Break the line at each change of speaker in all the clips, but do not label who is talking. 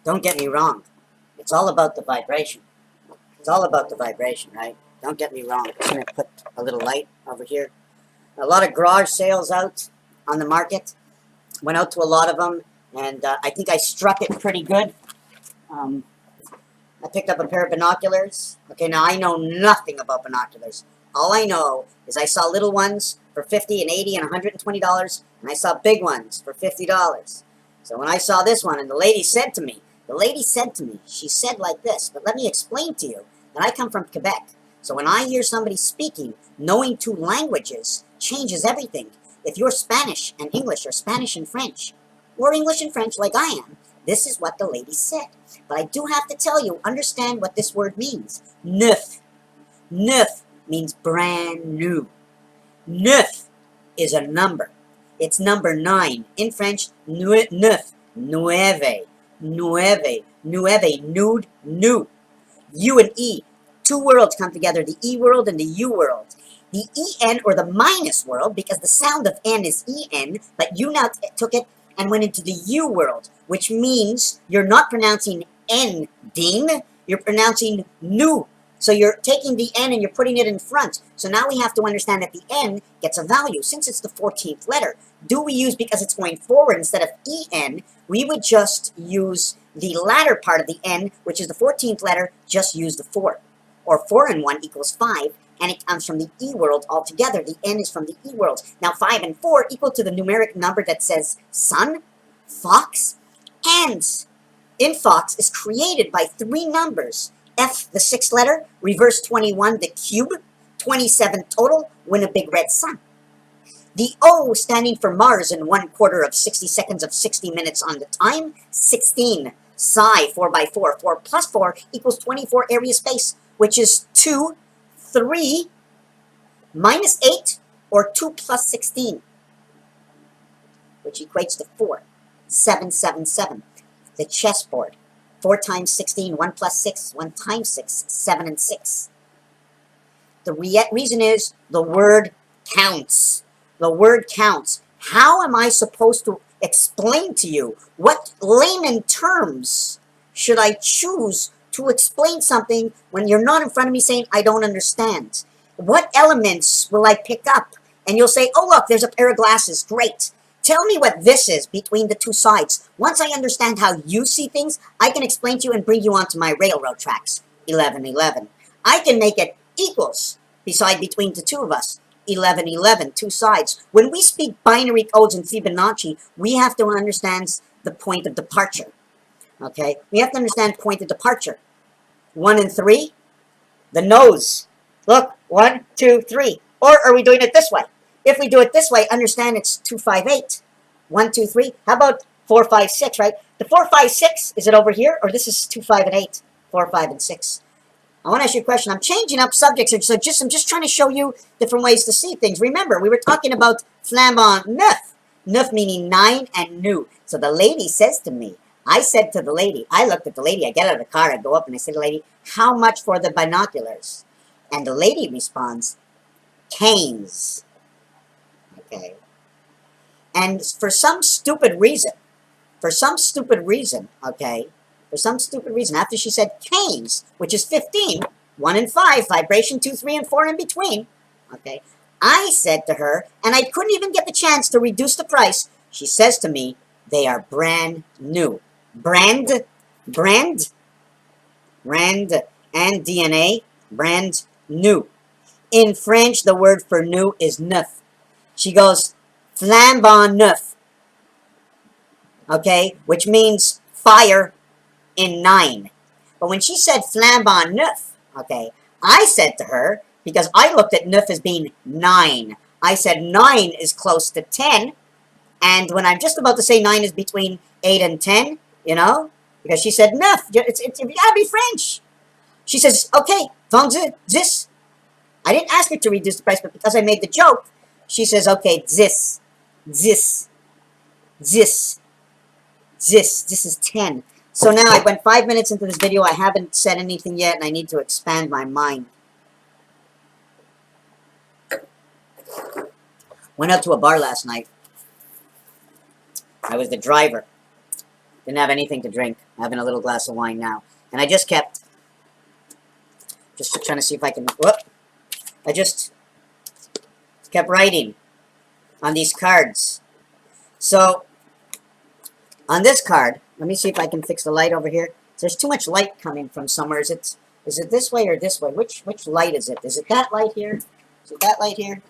Don't get me wrong. It's all about the vibration. It's all about the vibration, right? Don't get me wrong. I'm just going to put a little light over here. A lot of garage sales out on the market. Went out to a lot of them, and I think I struck it pretty good. Um, I picked up a pair of binoculars. Okay, now I know nothing about binoculars. All I know is I saw little ones for $50 and $80 and $120, and I saw big ones for $50. So when I saw this one, and the lady said to me, she said like this, but let me explain to you that I come from Quebec. So when I hear somebody speaking, knowing two languages changes everything. If you're Spanish and English, or Spanish and French, or English and French like I am, this is what the lady said. But I do have to tell you, understand what this word means. Neuf. Neuf means brand new. Neuf is a number. It's number 9. In French, neuf, nueve, nueve, nueve, nude, new. U and E. Two worlds come together, the E world and the U world. The EN, or the minus world, because the sound of N is EN, but you now took it and went into the U world, which means you're not pronouncing N, ding, you're pronouncing new. So you're taking the N and you're putting it in front. So now we have to understand that the N gets a value. Since it's the 14th letter, do we use, because it's going forward instead of EN, we would just use the latter part of the N, which is the 14th letter, just use the 4. Or 4 and 1 equals 5. And it comes from the E world altogether. The N is from the E world. Now 5 and 4 equal to the numeric number that says sun, fox, and in fox is created by 3 numbers. F, the 6th letter, reverse 21, the cube, 27 total, win a big red sun. The O standing for Mars in 1/4 of 60 seconds of 60 minutes on the time, 16. Psi, 4 by 4, 4 plus 4 equals 24 area space, which is 2, 3 minus 8, or 2 plus 16, which equates to 4. 7, 7, 7. The chessboard. 4 times 16, 1 plus 6, 1 times 6, 7 and 6. The reason is the word counts. The word counts. How am I supposed to explain to you? What layman terms should I choose to explain something when you're not in front of me saying, I don't understand? What elements will I pick up? And you'll say, oh, look, there's a pair of glasses. Great. Tell me what this is between the two sides. Once I understand how you see things, I can explain to you and bring you onto my railroad tracks. 11, 11. I can make it equals between the two of us. 11, 11, two sides. When we speak binary codes in Fibonacci, we have to understand the point of departure. Okay? We have to understand point of departure. 1 and 3, the nose. Look, 1, 2, 3. Or are we doing it this way? If we do it this way, understand it's 2, 5, 8. 1, 2, 3. How about 4, 5, 6, right? The 4, 5, 6, is it over here? Or this is 2, 5, and 8? 4, 5, and 6. I want to ask you a question. I'm changing up subjects here, so I'm just trying to show you different ways to see things. Remember, we were talking about flambant neuf. Neuf meaning 9 and new. So the lady says to me, I said to the lady, I looked at the lady, I get out of the car, I go up and I say to the lady, how much for the binoculars? And the lady responds, canes. Okay. And for some stupid reason, okay, after she said canes, which is 15, 1 and 5, vibration 2, 3, and 4 in between, okay, I said to her, and I couldn't even get the chance to reduce the price, she says to me, they are brand new. Brand, and DNA, brand new. In French, the word for new is neuf. She goes, flambant neuf, okay, which means fire in 9. But when she said flambant neuf, okay, I said to her, because I looked at neuf as being 9, I said 9 is close to 10, and when I'm just about to say 9 is between 8 and 10, you know, because she said neuf, you gotta be French. She says, okay, vendez this. I didn't ask her to reduce the price, but because I made the joke, she says, okay, this is 10. So now I went 5 minutes into this video. I haven't said anything yet, and I need to expand my mind. Went out to a bar last night. I was the driver. Didn't have anything to drink. I'm having a little glass of wine now. And I just kept, just trying to see if I can, whoop. I just kept writing on these cards. So, on this card, let me see if I can fix the light over here. There's too much light coming from somewhere. Is it this way or this way? Which light is it? Is it that light here? Is it that light here?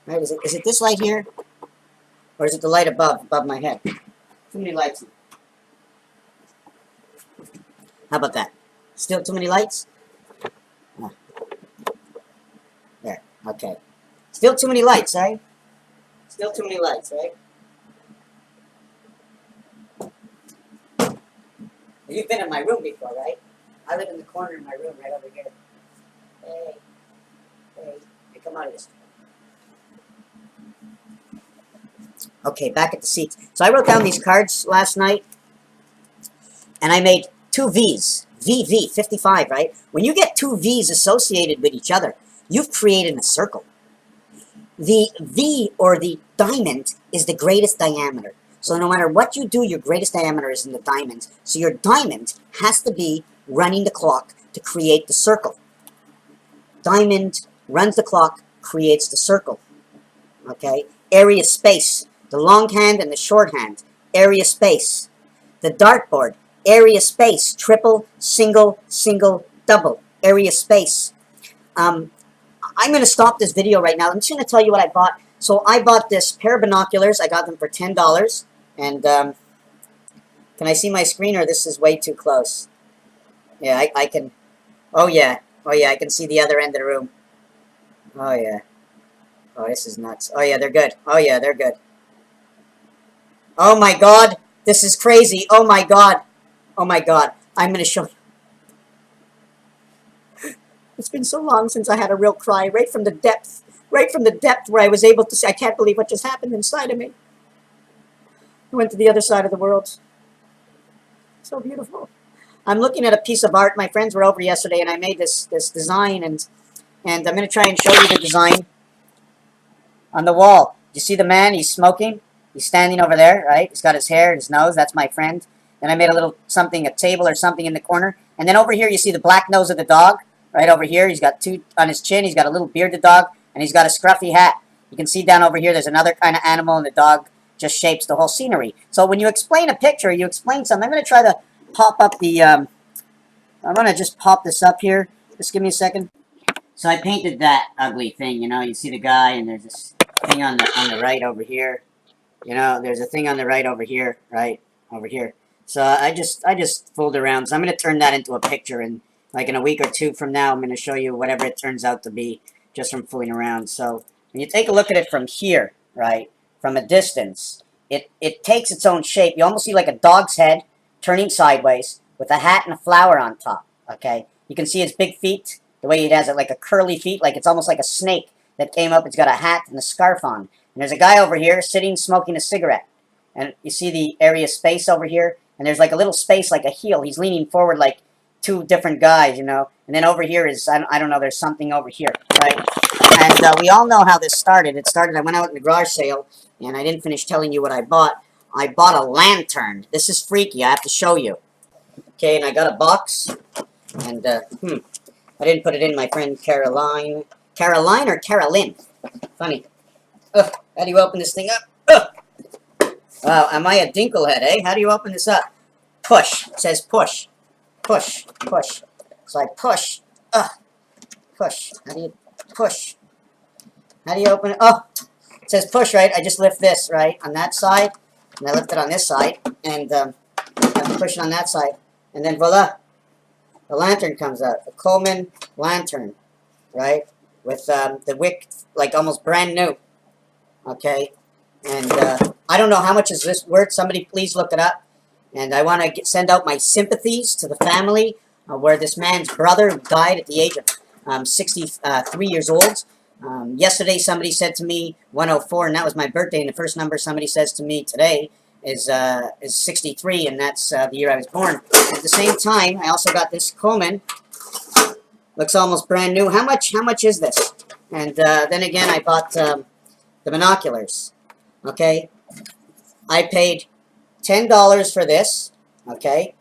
Right, is it this light here? Or is it the light above my head? Too many lights. How about that? Still too many lights? Oh. There, okay. Still too many lights, right? Still too many lights, right? You've been in my room before, right? I live in the corner of my room right over here. Hey, come out of this. Okay, back at the seats. So I wrote down these cards last night, and I made two V's. VV, 55, right? When you get two V's associated with each other, you've created a circle. The V, or the diamond, is the greatest diameter. So no matter what you do, your greatest diameter is in the diamond. So your diamond has to be running the clock to create the circle. Diamond runs the clock, creates the circle. Okay? Area space. The long hand and the short hand. Area space. The dartboard. Area space. Triple, single, single, double. Area space. I'm going to stop this video right now. I'm just going to tell you what I bought. So I bought this pair of binoculars. I got them for $10. And can I see my screen, or this is way too close? Yeah, I can. Oh yeah, I can see the other end of the room. Oh yeah. Oh, this is nuts. Oh yeah, they're good. Oh yeah, they're good. Oh my God, this is crazy. Oh my God. Oh my God. I'm going to show you. It's been so long since I had a real cry, right from the depth where I was able to say, I can't believe what just happened inside of me. I went to the other side of the world. So beautiful. I'm looking at a piece of art. My friends were over yesterday, and I made this design, and I'm going to try and show you the design on the wall. You see the man? He's smoking. He's standing over there, right? He's got his hair and his nose. That's my friend. Then I made a little something, a table or something in the corner. And then over here, you see the black nose of the dog. Right over here, he's got two on his chin. He's got a little bearded dog, and he's got a scruffy hat. You can see down over here, there's another kind of animal, and the dog just shapes the whole scenery. So when you explain a picture, you explain something. I'm going to try to pop up the, I'm going to just pop this up here. Just give me a second. So I painted that ugly thing, you know. You see the guy, and there's this thing on the right over here. You know, there's a thing on the right over here, right? Over here. So I just fooled around. So I'm going to turn that into a picture, and like in a week or two from now, I'm going to show you whatever it turns out to be just from fooling around. So when you take a look at it from here, right, from a distance, it takes its own shape. You almost see like a dog's head turning sideways with a hat and a flower on top, okay? You can see its big feet, the way it has it like a curly feet, like it's almost like a snake that came up. It's got a hat and a scarf on. And there's a guy over here sitting smoking a cigarette. And you see the area space over here, and there's like a little space like a heel. He's leaning forward like two different guys, you know. And then over here is, I don't know, there's something over here, right? And we all know how this started. It started, I went out in the garage sale, and I didn't finish telling you what I bought. I bought a lantern. This is freaky. I have to show you. Okay, and I got a box, and, I didn't put it in. My friend Caroline. Caroline or Carolyn? Funny. Ugh, how do you open this thing up? Ugh. Wow, am I a dinklehead, eh? How do you open this up? Push. It says push. Push. Push. So I push. Ugh. Push. How do you push? How do you open it? Oh, it says push, right? I just lift this, right, on that side, and I lift it on this side, and I have to push it on that side, and then voila, the lantern comes out, the Coleman lantern, right, with the wick, like almost brand new, okay, and I don't know how much is this worth. Somebody please look it up, and I want to send out my sympathies to the family where this man's brother died at the age of 63 years old. Yesterday somebody said to me 104, and that was my birthday, and the first number somebody says to me today is 63, and that's the year I was born. At the same time, I also got this Coleman. Looks almost brand new. How much is this? And then again, I bought the binoculars. Okay? I paid $10 for this, okay?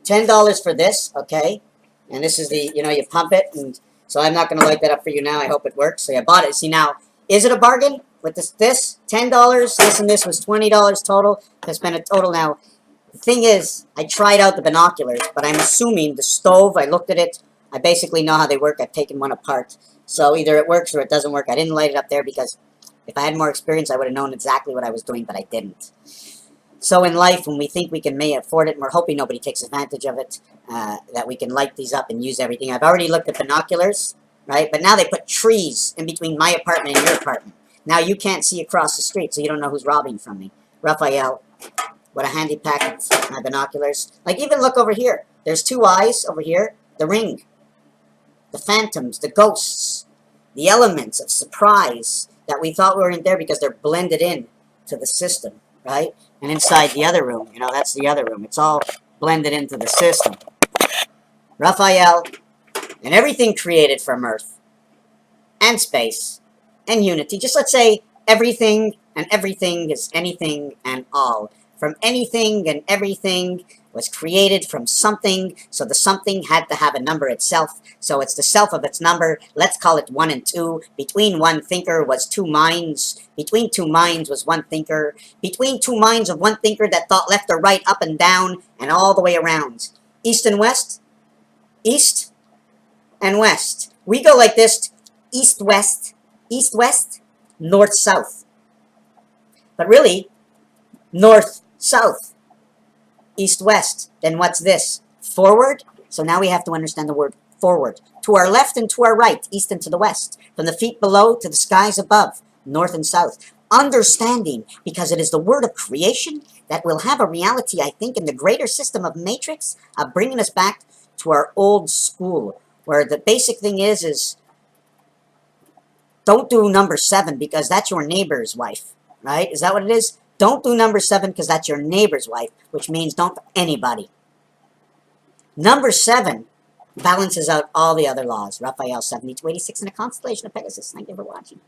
$10 for this, okay? And this is the, you know, you pump it, and so I'm not going to light that up for you now. I hope it works. So I bought it. See now, is it a bargain with this? $10, this and this was $20 total. I spent a total now. The thing is, I tried out the binoculars, but I'm assuming the stove, I looked at it, I basically know how they work. I've taken one apart. So either it works or it doesn't work. I didn't light it up there because if I had more experience, I would have known exactly what I was doing, but I didn't. So in life, when we think we may afford it, and we're hoping nobody takes advantage of it, that we can light these up and use everything. I've already looked at binoculars, right? But now they put trees in between my apartment and your apartment. Now you can't see across the street, so you don't know who's robbing from me. Raphael, what a handy packet, my binoculars. Like, even look over here. There's two eyes over here. The ring. The phantoms, the ghosts, the elements of surprise that we thought weren't there because they're blended in to the system, right? And inside the other room, you know, that's the other room. It's all blended into the system. Raphael, and everything created from Earth, and space, and unity. Just let's say everything and everything is anything and all. From anything and everything was created from something, so the something had to have a number itself, so it's the self of its number. Let's call it 1 and 2. Between one thinker was two minds. Between two minds was one thinker. Between two minds of one thinker that thought left or right, up and down, and all the way around. East and west? East and west. We go like this: east-west, east-west, north-south. But really, north-south. East-west. Then what's this? Forward? So now we have to understand the word forward. To our left and to our right, east and to the west. From the feet below to the skies above, north and south. Understanding, because it is the word of creation that will have a reality, I think, in the greater system of matrix, of bringing us back to our old school, where the basic thing is don't do number 7 because that's your neighbor's wife, right? Is that what it is? Don't do number 7 because that's your neighbor's wife, which means don't for anybody. Number 7 balances out all the other laws. Raphael 70 to 86 in a constellation of Pegasus. Thank you for watching.